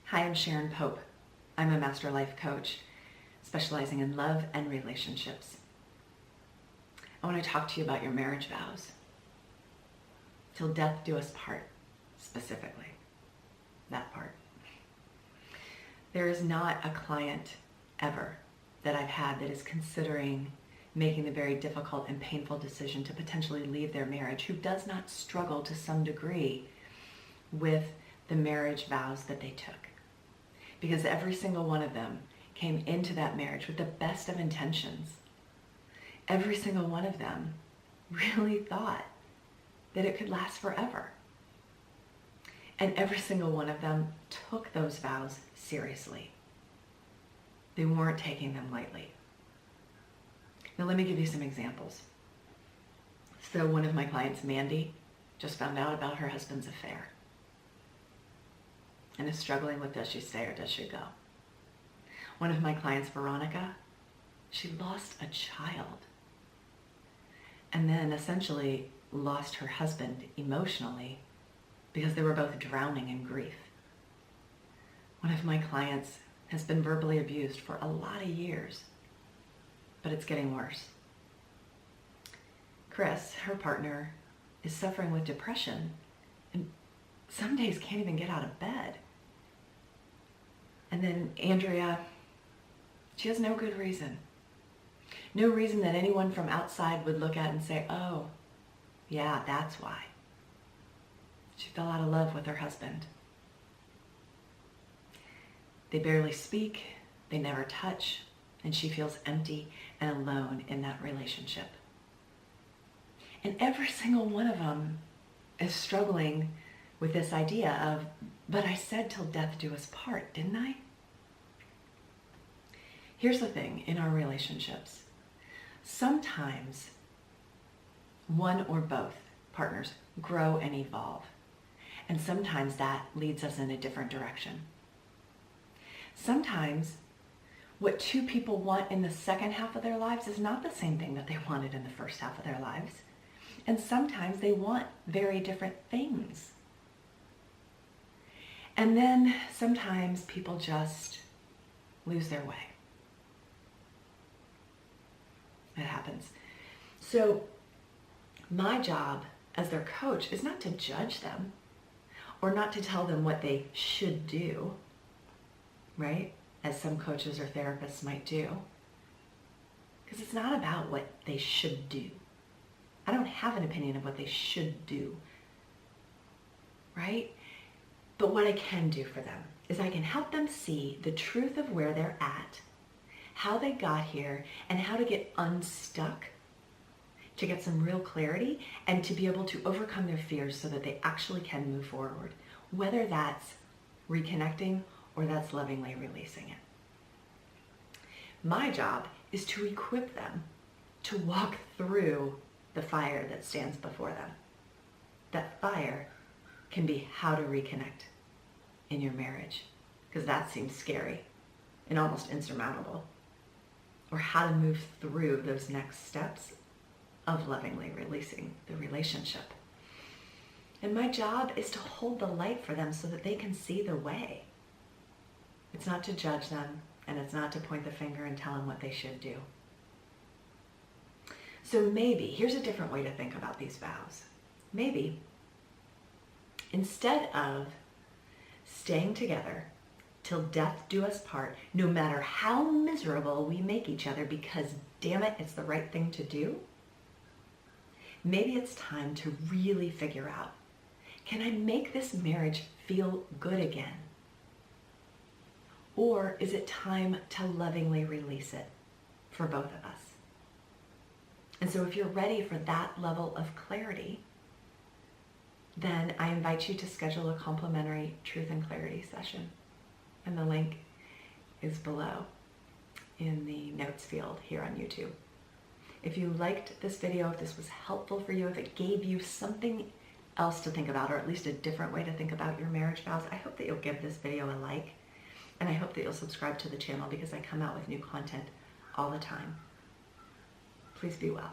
Hi, I'm Sharon Pope. I'm a master life coach specializing in love and relationships. I want to talk to you about your marriage vows. Till death do us part, specifically. That part. There is not a client ever that I've had that is considering making the very difficult and painful decision to potentially leave their marriage who does not struggle to some degree with the marriage vows that they took. Because every single one of them came into that marriage with the best of intentions. Every single one of them really thought that it could last forever. And every single one of them took those vows seriously. They weren't taking them lightly. Now let me give you some examples. So one of my clients, Mandy, just found out about her husband's affair and is struggling with, does she stay or does she go? One of my clients, Veronica, she lost a child and then essentially lost her husband emotionally because they were both drowning in grief. One of my clients has been verbally abused for a lot of years, but it's getting worse. Chris, her partner, is suffering with depression and some days can't even get out of bed. And then Andrea, she has no good reason. No reason that anyone from outside would look at and say, oh, yeah, that's why. She fell out of love with her husband. They barely speak, they never touch, and she feels empty and alone in that relationship. And every single one of them is struggling with this idea of, but I said till death do us part, didn't I? Here's the thing in our relationships. Sometimes one or both partners grow and evolve. And sometimes that leads us in a different direction. Sometimes what two people want in the second half of their lives is not the same thing that they wanted in the first half of their lives. And sometimes they want very different things. And then sometimes people just lose their way. It happens. So my job as their coach is not to judge them or not to tell them what they should do, right? As some coaches or therapists might do. Because it's not about what they should do. I don't have an opinion of what they should do, right? But what I can do for them is I can help them see the truth of where they're at, how they got here, and how to get unstuck, to get some real clarity, and to be able to overcome their fears so that they actually can move forward, whether that's reconnecting or that's lovingly releasing it. My job is to equip them to walk through the fire that stands before them. That fire can be how to reconnect in your marriage, because that seems scary and almost insurmountable. Or how to move through those next steps of lovingly releasing the relationship. And my job is to hold the light for them so that they can see the way. It's not to judge them, and it's not to point the finger and tell them what they should do. So maybe, here's a different way to think about these vows. Maybe, instead of staying together till death do us part, no matter how miserable we make each other because, damn it, it's the right thing to do, maybe it's time to really figure out, can I make this marriage feel good again? Or is it time to lovingly release it for both of us? And so if you're ready for that level of clarity, then I invite you to schedule a complimentary truth and clarity session. And the link is below in the notes field here on YouTube. If you liked this video, if this was helpful for you, if it gave you something else to think about, or at least a different way to think about your marriage vows, I hope that you'll give this video a like. And I hope that you'll subscribe to the channel because I come out with new content all the time. Please be well.